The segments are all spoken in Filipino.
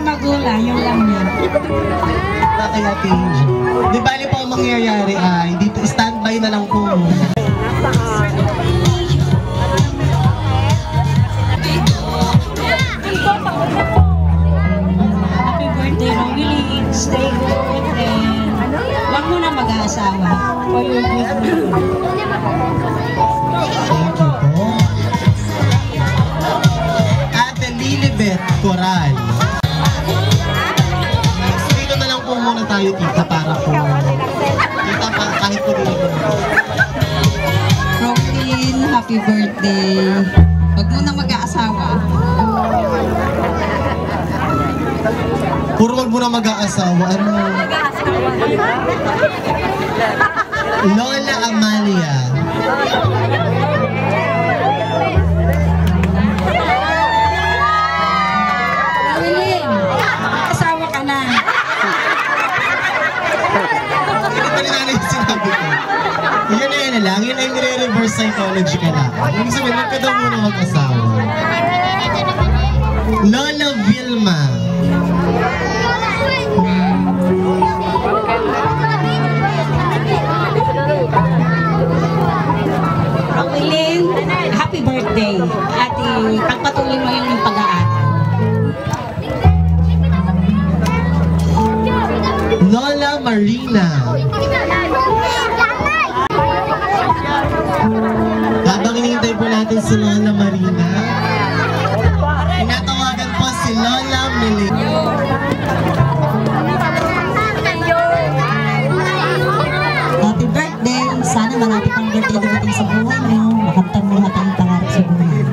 magulang, yung lang yan. Bakit natin? Di bali po ang mangyayari ay dito standby na lang po muna. Happy birthday, Romilin. Stay good and huwag mo na mag-aasawa. For your good. Thank you po. Ate Lilibet Coral. Dito na lang po muna tayo, tita, para po. Tita, kahit po dito. Romilin, happy birthday. Huwag mo na mag-aasawa. Puro wag mo na mag-aasawa. Ano? Lola Amalia. Romilin, asawa ka na. Ito rin namin yung sinabi ko. Yun na yun na lang. Yun ay nire-reverse psychology ka lang. Ibig sabihin, huwag ka daw muna mag-asawa. Lola Vilma. Romilin, happy birthday. At pagpatuloy mo yung pag-aaral. Lola Marina. Habang hinihintay po natin si Lola Marina, tinatawagan po si Lola Melina. Happy birthday! Sana marami pang birthday dumating sa buhay mo. Makamtan mo lahat ang pangarap sa buhay.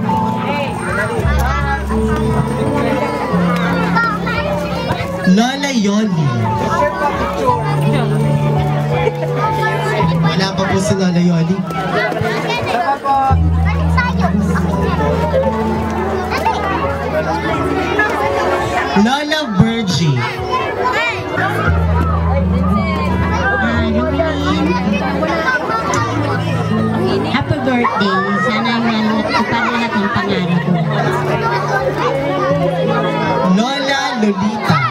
Lola Yoli. Wala pa po si Lola Yoli. Lola Virgie. Happy birthday! Sana matupad lahat ng pangarap mo. Lola Lolita.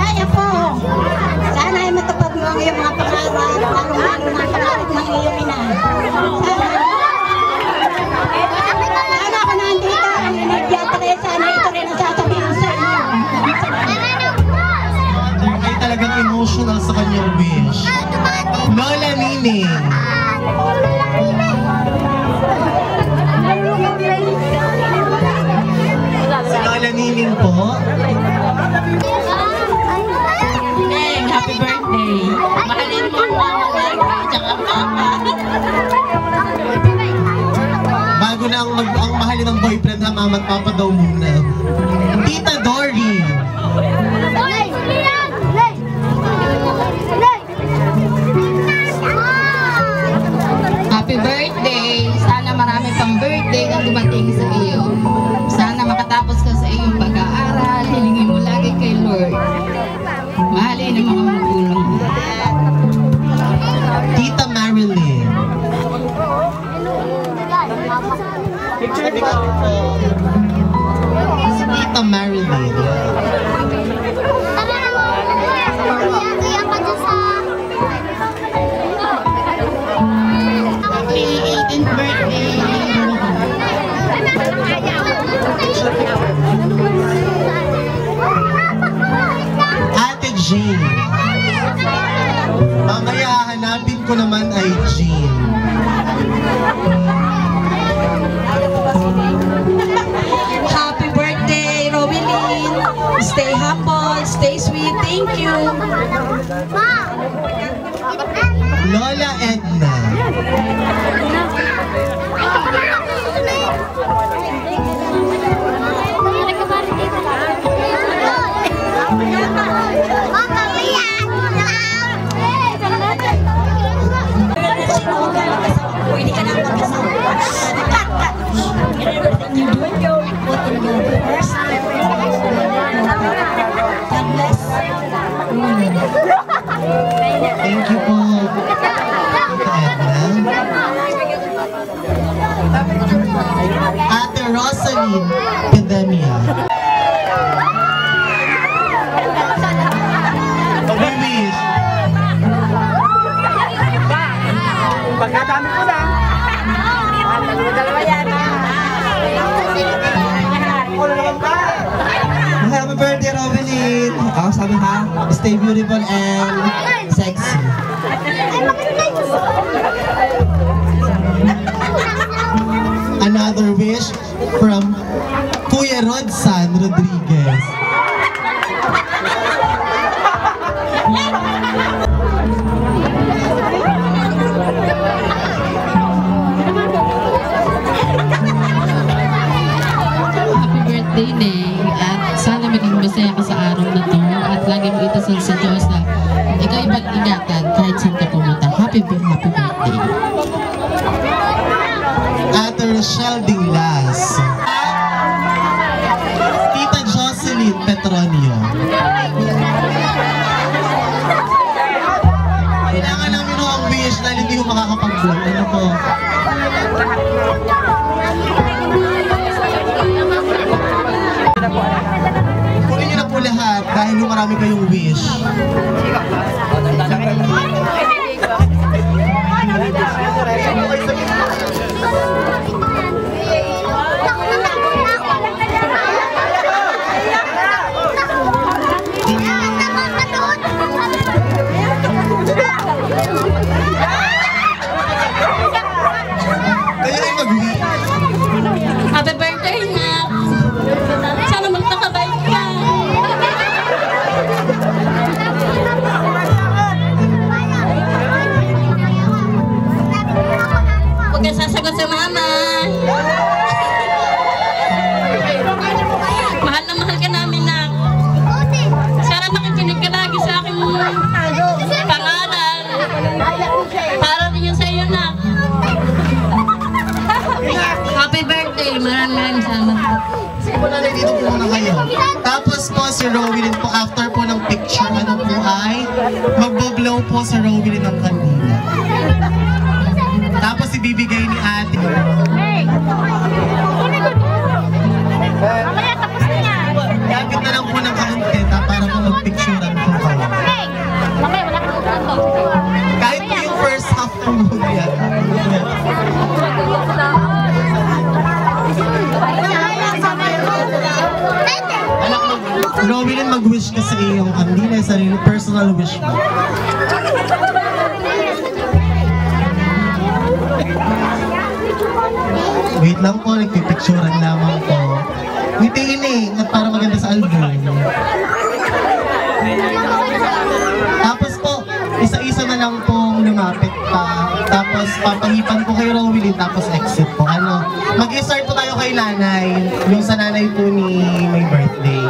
Ay, po! Sana ay matupad mo ang iyong mga pangarap, lalo-lalo na pangarap ng iyong ina. Sana ako nandito, ang inigyan sana ito rin ang sasabihin sa inyo. Ay talagang emotional sa kanyang wish. Lola Nining. Si Lola Nining po. Neng, happy birthday! Mahalin mo ang mama, Neng, tsaka papa. Bago na ang mahalin ng boyfriend na mama at papa daw muna. Tita Dory. Happy birthday! Sana marami pang birthday na dumating sa iyo. Sana makatapos ka sa iyong pag-aaral. Hilingin mo lagi kay Lord. Mahalin ang mga magulang mo. Tita Marilyn. Si Tita Marilyn. Happy 18th birthday! Ate Jean. Mamaya hanapin ko naman ay Jean. Happy birthday, Romilin! Stay humble, stay sweet. Thank you! Lola Edna. Pwede ka nang mag-asawa. Everything you do, put in your first. God bless. Thank you po. Ate Rosaline Pedemia. Pag-wish. Pagkatami ko lang. Dalawa yan. Happy birthday, Robeline! Ako sabi ha, stay beautiful and sexy. Another wish from Kuya Rodsan Rodriguez. Happy birthday, Neng. At sana maging masaya ka sa araw na to. At lagi mo itasal sa Diyos na ikaw ipag-ingatan kahit saan ka pumunta. Happy birthday. Ate Rochelle Dinglas. Tita Jocelyn Petronio. Kailangan namin ang wish dahil hindi ko makakapag-vlog. Ano po? Kunin niyo na po lahat dahil marami kayong wish. Kayo ay mag-wish. Happy birthday, Nak. Sana magtakabay ka. Huwag ka sasagot sa mama. Mahal na mahal ka namin, Nak. Sana makikinig ka lagi sa aking pangalan. Para din yun sa iyo, Nak. Happy birthday! Maraming salamat. Sige po nanay, dito po muna kayo. Tapos po si Rowelyn po, after po ng picture, ano po ay magbo-blow po si Rowelyn ng kandila. Tapos ibibigay ni ate. Lapit na lang po ng kaunti para po mag-picturean po kayo. Kahit po yung first half po muna yan. Rowelyn, mag-wish ka sa iyong kandila, sa iyong personal wish mo. Wait lang po, nagpipicturean lamang po. Ngitiin eh, para maganda sa album. Tapos po, isa-isa na lang pong lumapit pa. Tapos papahipan po kay Rowelyn, tapos exit po. Ano, mag-start po tayo kay nanay, yung sa nanay po ni may birthday.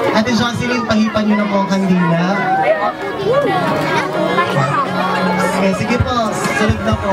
Ate Jocelyn, pahipan nyo na po ang kandila. Okay, sige po, sunod na po.